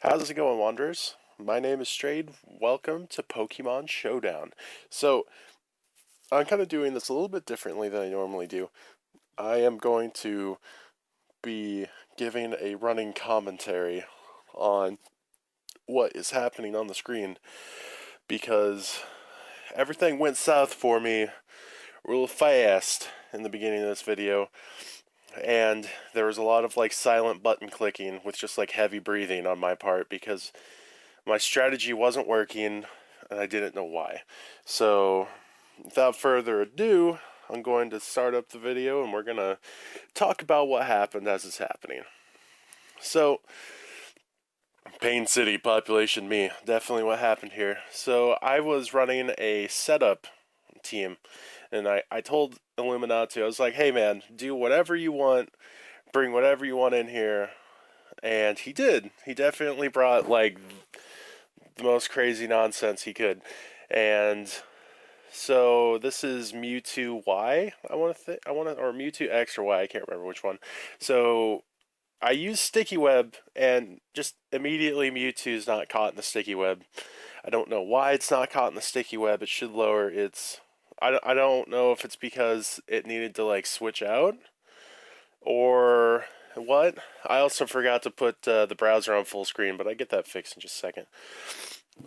How's it going, Wanderers? My name is Strayed. Welcome to Pokemon Showdown. So, I'm kind of doing this a little bit differently than I normally do. I am going to be giving a running commentary on what is happening on the screen because everything went south for me real fast in the beginning of this video, and there was a lot of silent button clicking with just heavy breathing on my part because my strategy wasn't working and I didn't know why. So, without further ado, I'm going to start up the video and we're going to talk about what happened as it's happening. So, Pain City, population me, definitely what happened here. So, I was running a setup team and I told IllumiNATU, I was like, hey man, do whatever you want, bring whatever you want in here. And he did. He definitely brought the most crazy nonsense he could. And so this is Mewtwo Y, or Mewtwo X or Y, I can't remember which one. So I use Sticky Web, and just immediately Mewtwo's not caught in the Sticky Web. I don't know why it's not caught in the Sticky Web. It should lower its... I don't know if it's because it needed to switch out, or what. I also forgot to put the browser on full screen, but I get that fixed in just a second.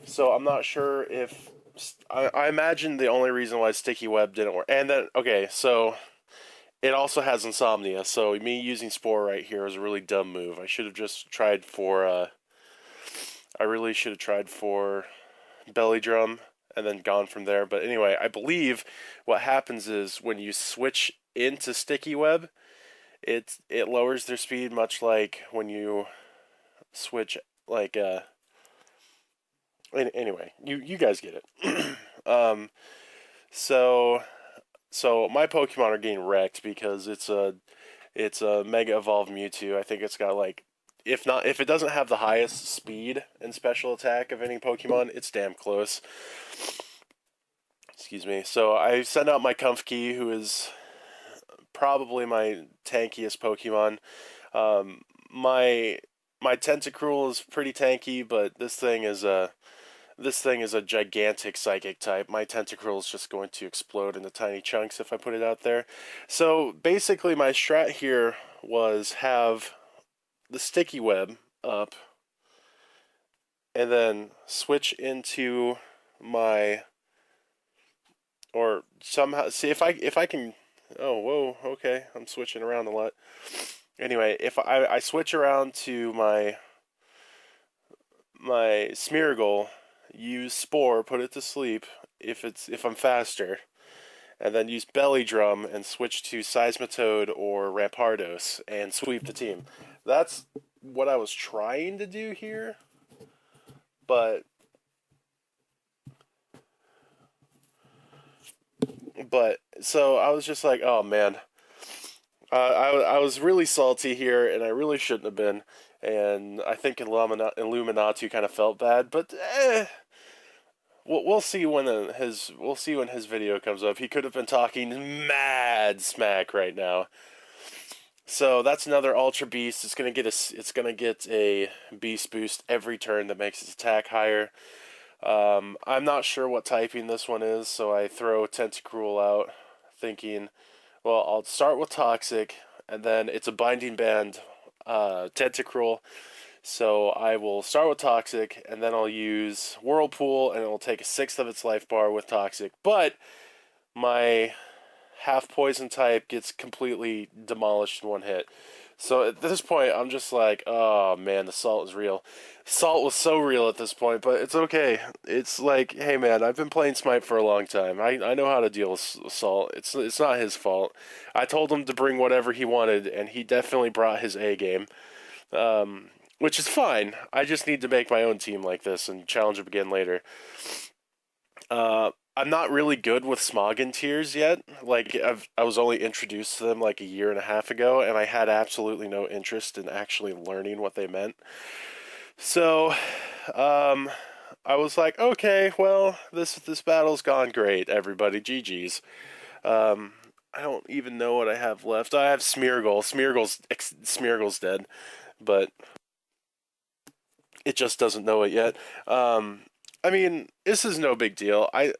So I'm not sure if... I imagine the only reason why Sticky Web didn't work. And then, okay, so it also has Insomnia, so me using Spore right here is a really dumb move. I should have just tried for... I really should have tried for Belly Drum and then gone from there. But anyway, I believe what happens is when you switch into Sticky Web, it lowers their speed, much like when you switch anyway, you guys get it. So my Pokemon are getting wrecked because it's a Mega Evolved Mewtwo. I think it's got if it doesn't have the highest speed and special attack of any Pokemon, it's damn close. Excuse me. So I send out my Comfkey, who is probably my tankiest Pokemon. My Tentacruel is pretty tanky, but this thing is a gigantic psychic type. My Tentacruel is just going to explode into tiny chunks if I put it out there. So basically my strat here was have the Sticky Web up and then switch into my... or somehow see if I can... oh, whoa, okay, I'm switching around a lot. Anyway, if I switch around to my Smeargle, use Spore, put it to sleep if I'm faster, and then use Belly Drum and switch to Seismitoad or Rampardos and sweep the team. That's what I was trying to do here, but so I was just like, oh man, I was really salty here, and I really shouldn't have been. And I think IllumiNATU kind of felt bad, but we'll see when his video comes up. He could have been talking mad smack right now. So that's another Ultra Beast. It's gonna get a Beast boost every turn that makes its attack higher. I'm not sure what typing this one is, so I throw Tentacruel out, thinking, well, I'll start with Toxic, and then it's a Binding Band Tentacruel. So I will start with Toxic, and then I'll use Whirlpool, and it will take a sixth of its life bar with Toxic. But my half poison type gets completely demolished in one hit. So at this point, I'm just like, oh man, the salt is real. Salt was so real at this point, but it's okay. It's like, hey man, I've been playing Smite for a long time. I know how to deal with salt. It's not his fault. I told him to bring whatever he wanted, and he definitely brought his A game. Which is fine. I just need to make my own team like this and challenge him again later. I'm not really good with Smoggenteers yet. I was only introduced to them a year and a half ago, and I had absolutely no interest in actually learning what they meant. So, I was like, okay, well, this battle's gone great, everybody. GG's. I don't even know what I have left. I have Smeargle. Smeargle's dead, but It just doesn't know it yet. I mean, this is no big deal. I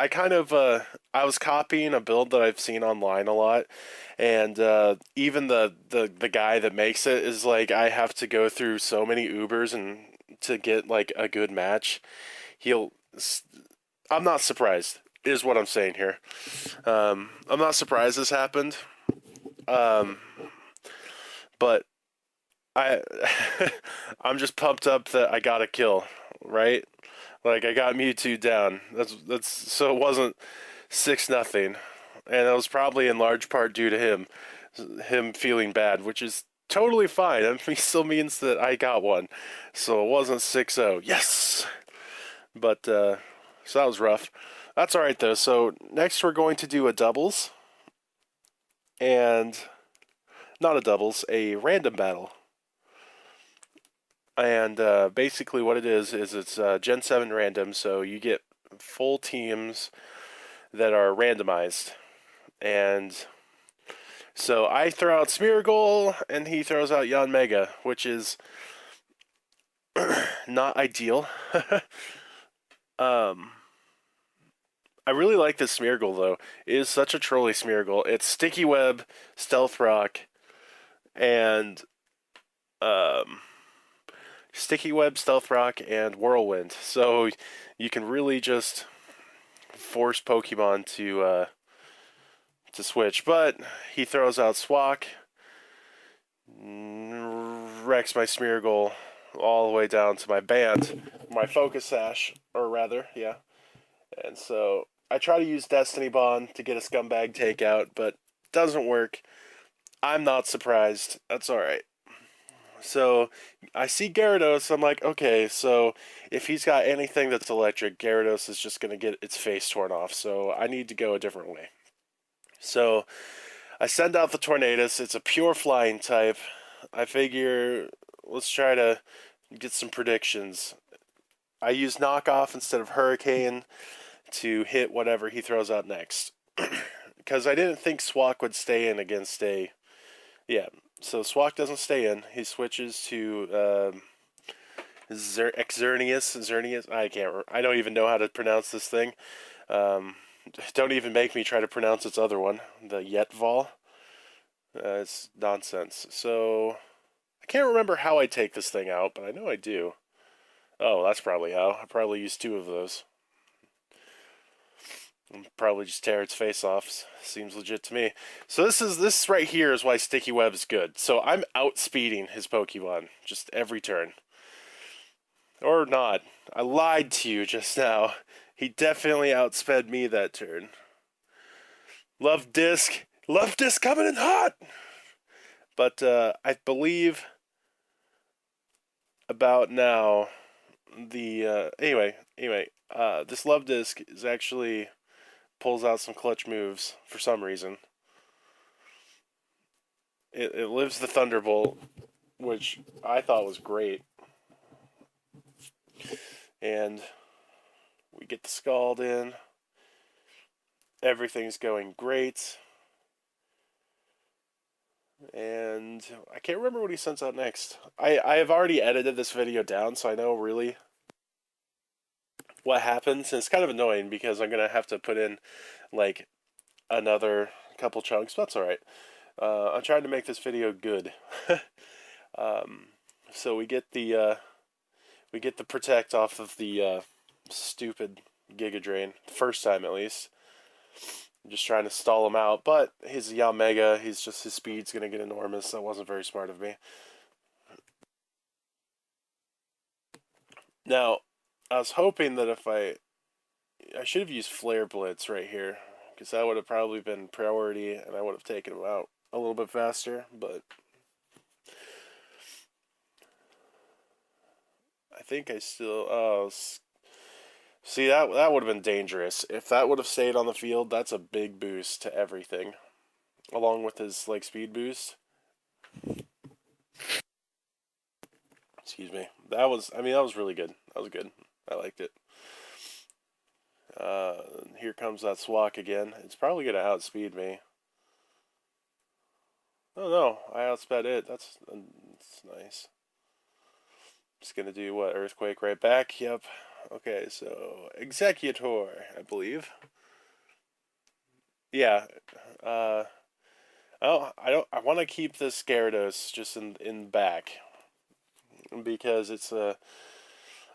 kind of I was copying a build that I've seen online a lot, and even the guy that makes it is like, I have to go through so many Ubers and to get like a good match. He'll. I'm not surprised. Is what I'm saying here. I'm not surprised this happened. Um, but I I'm just pumped up that I got a kill, right? Like, I got Mewtwo down. That's so it wasn't 6-0, and that was probably in large part due to him feeling bad, which is totally fine. I mean, it still means that I got one, so it wasn't 6-0. Yes, but so that was rough. That's all right though. So next we're going to do a doubles, and not a doubles, a random battle. And basically what it is it's Gen 7 random, so you get full teams that are randomized. And so I throw out Smeargle, and he throws out Yanmega, which is not ideal. um, I really like this Smeargle, though. It is such a trolly Smeargle. It's Sticky Web, Stealth Rock, and Sticky Web, Stealth Rock, and Whirlwind. So you can really just force Pokemon to switch. But he throws out Swak, wrecks my Smeargle all the way down to my band, my Focus Sash, or rather, yeah. And so I try to use Destiny Bond to get a scumbag takeout, but doesn't work. I'm not surprised. That's alright. So I see Gyarados. I'm like, okay, so if he's got anything that's electric, Gyarados is just going to get its face torn off. So I need to go a different way. So I send out the Tornadus. It's a pure flying type. I figure let's try to get some predictions. I use Knockoff instead of Hurricane to hit whatever he throws out next. Because I didn't think Swak would stay in against a... Yeah, so Swak doesn't stay in. He switches to Xerneas. I don't even know how to pronounce this thing. Don't even make me try to pronounce its other one, the Yetval. It's nonsense. So I can't remember how I take this thing out, but I know I do. Oh, that's probably how. I probably use 2 of those. I'll probably just tear its face off. Seems legit to me. So this right here is why Sticky Web is good. So I'm outspeeding his Pokemon just every turn. Or not. I lied to you just now. He definitely outsped me that turn. Love Disc coming in hot! But I believe about now anyway, this Love Disc is actually pulls out some clutch moves for some reason. It lives the Thunderbolt, which I thought was great. And we get the Scald in. Everything's going great. And I can't remember what he sends out next. I have already edited this video down, so I know really what happens. And it's kind of annoying because I'm going to have to put in like another couple chunks, but that's alright. I'm trying to make this video good. So we get the Protect off of the stupid Giga Drain, first time at least. I'm just trying to stall him out, but his Yanmega, his speed's gonna get enormous. That wasn't very smart of me. Now, I was hoping that if I should have used Flare Blitz right here, because that would have probably been priority, and I would have taken him out a little bit faster, but I think I still... Oh, see, that would have been dangerous. If that would have stayed on the field, that's a big boost to everything, along with his like speed boost. Excuse me. That was really good. That was good. I liked it. Here comes that Swak again. It's probably going to outspeed me. Oh no, I outsped it. That's nice. Just gonna do what? Earthquake right back. Yep. Okay, so Executor, I believe. Yeah. Uh, I want to keep this Gyarados just in back because it's a.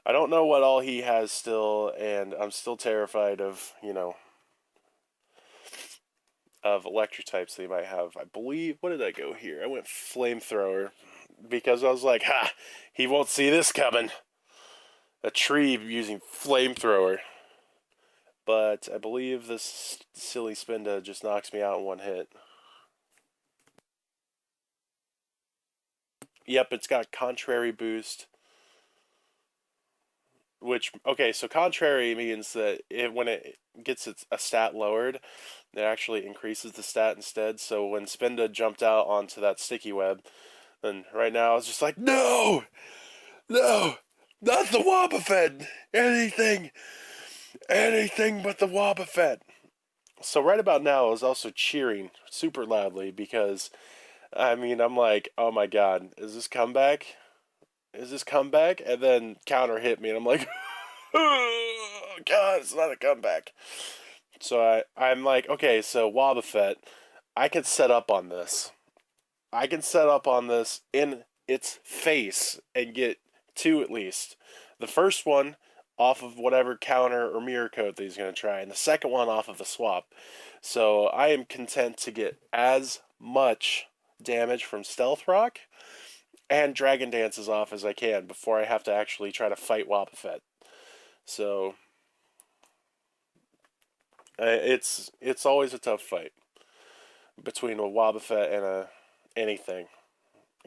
I don't know what all he has still, and I'm still terrified of of electric types that he might have. I believe. What did I go here? I went flamethrower because I was like, ha, he won't see this coming. A tree using flamethrower. But I believe this silly Spinda just knocks me out in one hit. Yep, it's got contrary boost. Which, okay, so contrary means that when it gets a stat lowered, it actually increases the stat instead. So when Spinda jumped out onto that sticky web, then right now it's just like, no! No! Not the Wobbuffet! Anything but the Wobbuffet! So right about now I was also cheering super loudly because, I mean, I'm like, oh my god, is this comeback? Is this comeback? And then counter hit me and I'm like, oh god, it's not a comeback. So I'm like, okay, so Wobbuffet, I can set up on this. I can set up on this in its face and get two at least. The first one off of whatever counter or mirror coat that he's going to try, and the second one off of the swap. So I am content to get as much damage from Stealth Rock and Dragon Dances off as I can before I have to actually try to fight Wobbuffet. So it's always a tough fight between a Wobbuffet and a anything,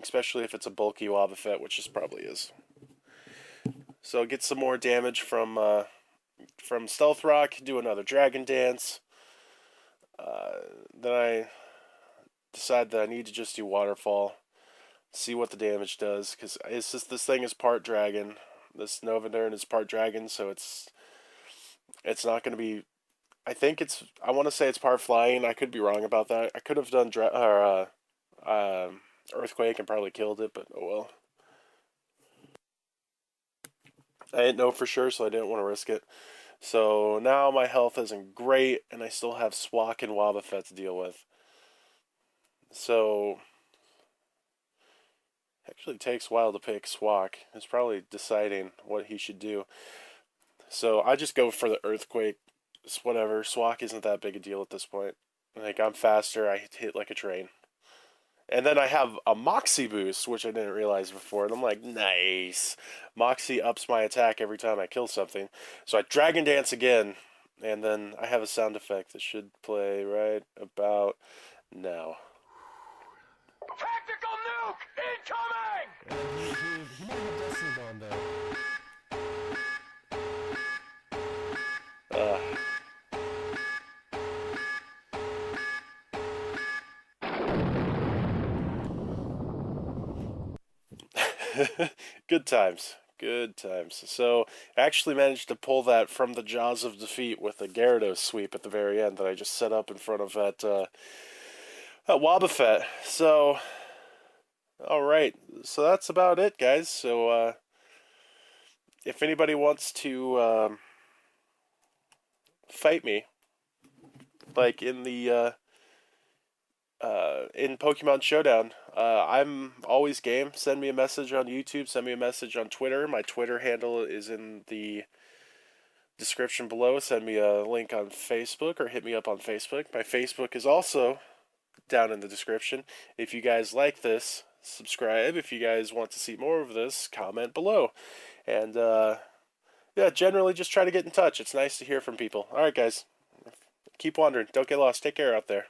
especially if it's a bulky Wobbuffet, which this probably is. So get some more damage from Stealth Rock, do another Dragon Dance. Then I decide that I need to just do Waterfall, see what the damage does, because it's just this thing is part Dragon. This Novaderm is part Dragon, so it's not going to be. I want to say it's part Flying. I could be wrong about that. I could have done Earthquake and probably killed it, but oh well. I didn't know for sure, so I didn't want to risk it. So now my health isn't great, and I still have Swak and Wobbuffet to deal with. So actually takes a while to pick Swak. It's probably deciding what he should do. So I just go for the Earthquake. It's whatever. Swak isn't that big a deal at this point. Like, I'm faster. I hit like a train. And then I have a Moxie boost, which I didn't realize before. And I'm like, nice. Moxie ups my attack every time I kill something. So I Dragon Dance again. And then I have a sound effect that should play right about now. Tactical nuke incoming! He might have Destiny Bond though. Good times. Good times. So I actually managed to pull that from the jaws of defeat with a Gyarados sweep at the very end that I just set up in front of that Wobbuffet. So, alright. So that's about it, guys. So, if anybody wants to fight me, like in Pokemon Showdown, I'm always game. Send me a message on YouTube. Send me a message on Twitter. My Twitter handle is in the description below. Send me a link on Facebook or hit me up on Facebook. My Facebook is also down in the description. If you guys like this, subscribe. If you guys want to see more of this, comment below. And yeah, generally just try to get in touch. It's nice to hear from people. All right, guys. Keep wandering. Don't get lost. Take care out there.